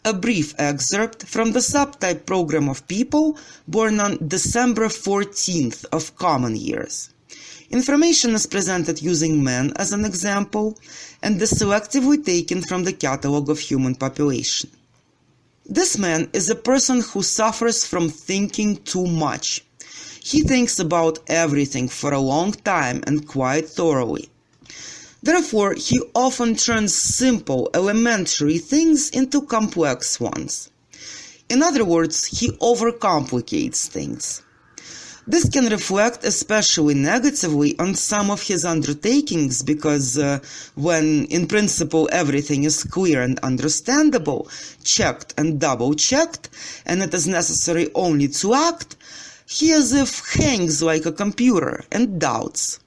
A brief excerpt from the subtype program of people born on December 14th of common years. Information is presented using men as an example and is selectively taken from the catalog of human population. This man is a person who suffers from thinking too much. He thinks about everything for a long time and quite thoroughly. Therefore, he often turns simple, elementary things into complex ones. In other words, he overcomplicates things. This can reflect especially negatively on some of his undertakings because when in principle everything is clear and understandable, checked and double-checked, and it is necessary only to act, he as if hangs like a computer and doubts.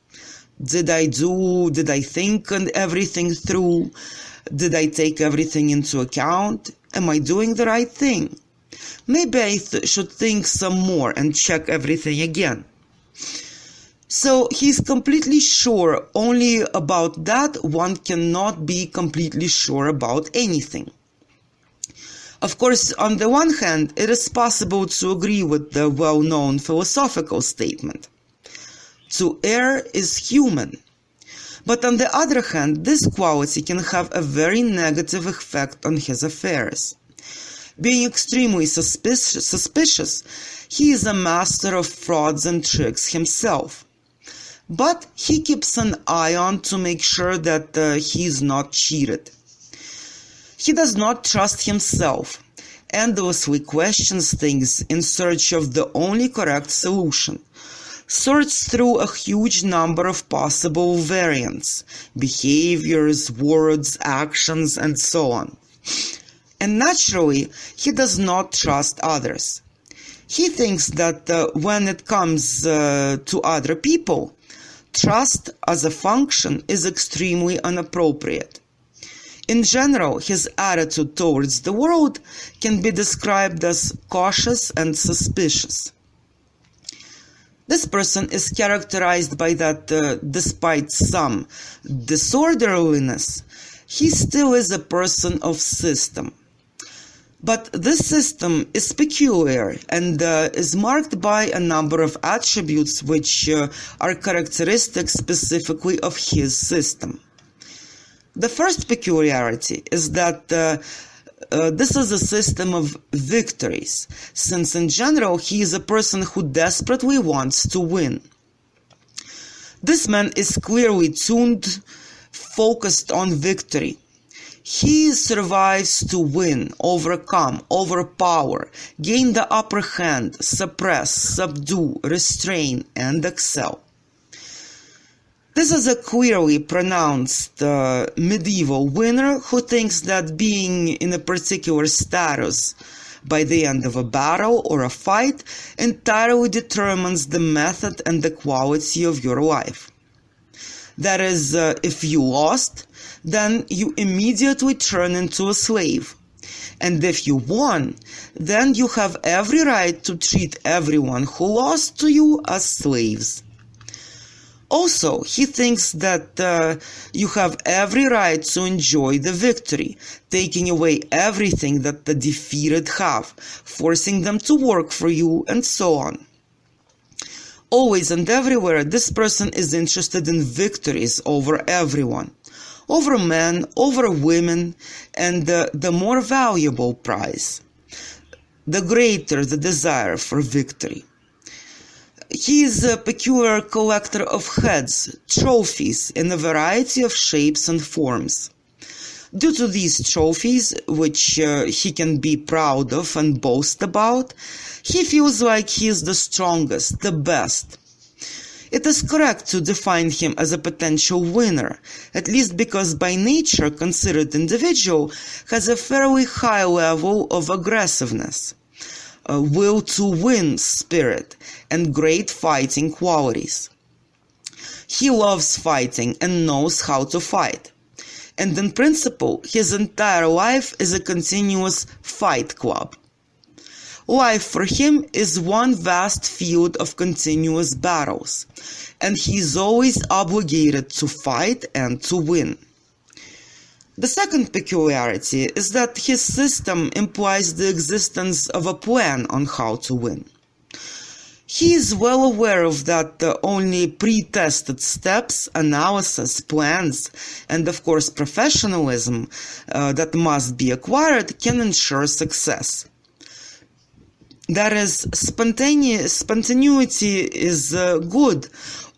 Did I think everything through? Did I take everything into account? Am I doing the right thing? Maybe I should think some more and check everything again. So he's completely sure only about that. One cannot be completely sure about anything. Of course, on the one hand, it is possible to agree with the well-known philosophical statement. To err is human. But on the other hand, this quality can have a very negative effect on his affairs. Being extremely suspicious, he is a master of frauds and tricks himself. But he keeps an eye on to make sure that he is not cheated. He does not trust himself, endlessly questions things in search of the only correct solution, sorts through a huge number of possible variants, behaviors, words, actions, and so on. And naturally, he does not trust others. He thinks that when it comes to other people, trust as a function is extremely inappropriate. In general, his attitude towards the world can be described as cautious and suspicious. This person is characterized by that despite some disorderliness, he still is a person of system. But this system is peculiar and is marked by a number of attributes which are characteristic specifically of his system. The first peculiarity is that this is a system of victories, since in general he is a person who desperately wants to win. This man is clearly tuned, focused on victory. He survives to win, overcome, overpower, gain the upper hand, suppress, subdue, restrain, and excel. This is a clearly pronounced medieval winner who thinks that being in a particular status by the end of a battle or a fight entirely determines the method and the quality of your life. That is, if you lost, then you immediately turn into a slave. And if you won, then you have every right to treat everyone who lost to you as slaves. Also, he thinks that you have every right to enjoy the victory, taking away everything that the defeated have, forcing them to work for you, and so on. Always and everywhere, this person is interested in victories over everyone, over men, over women, and the more valuable prize, the greater the desire for victory. He is a peculiar collector of heads, trophies in a variety of shapes and forms. Due to these trophies, which he can be proud of and boast about, he feels like he is the strongest, the best. It is correct to define him as a potential winner, at least because by nature considered individual has a fairly high level of aggressiveness, a will to win spirit, and great fighting qualities. He loves fighting and knows how to fight. And in principle, his entire life is a continuous fight club. Life for him is one vast field of continuous battles, and he is always obligated to fight and to win. The second peculiarity is that his system implies the existence of a plan on how to win. He is well aware of that only pre-tested steps, analysis, plans, and of course professionalism that must be acquired can ensure success. That is, spontaneity is good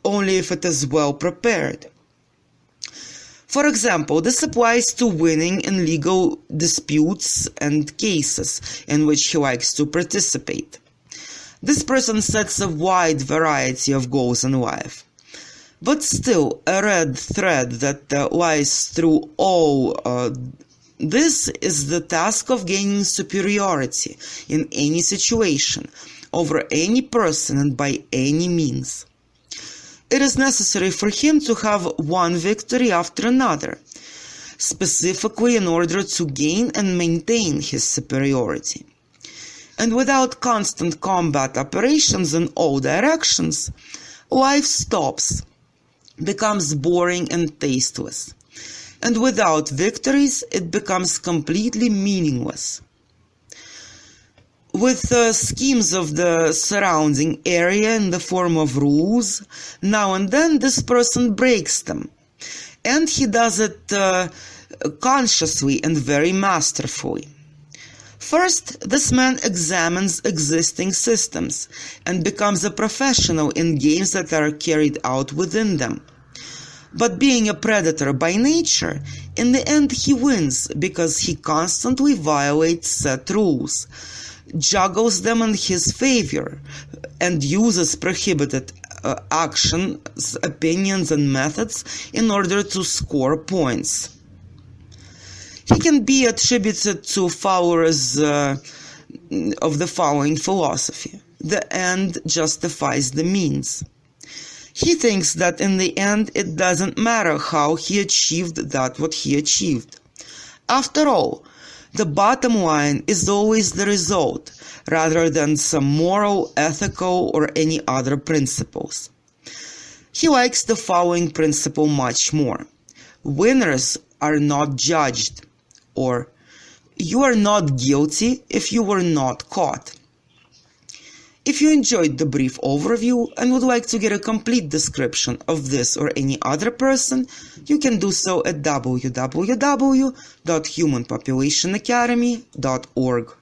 only if it is well prepared. For example, this applies to winning in legal disputes and cases in which he likes to participate. This person sets a wide variety of goals in life. But still, a red thread that lies through all this is the task of gaining superiority in any situation, over any person and by any means. It is necessary for him to have one victory after another, specifically in order to gain and maintain his superiority. And without constant combat operations in all directions, life stops, becomes boring and tasteless. And without victories, it becomes completely meaningless. With schemes of the surrounding area in the form of rules, now and then this person breaks them. And he does it consciously and very masterfully. First, this man examines existing systems and becomes a professional in games that are carried out within them. But being a predator by nature, in the end he wins because he constantly violates set rules, juggles them in his favor, and uses prohibited actions, opinions, and methods in order to score points. He can be attributed to followers of the following philosophy: the end justifies the means. He thinks that in the end it doesn't matter how he achieved what he achieved. After all, the bottom line is always the result, rather than some moral, ethical, or any other principles. He likes the following principle much more: winners are not judged, or you are not guilty if you were not caught. If you enjoyed the brief overview and would like to get a complete description of this or any other person, you can do so at www.humanpopulationacademy.org.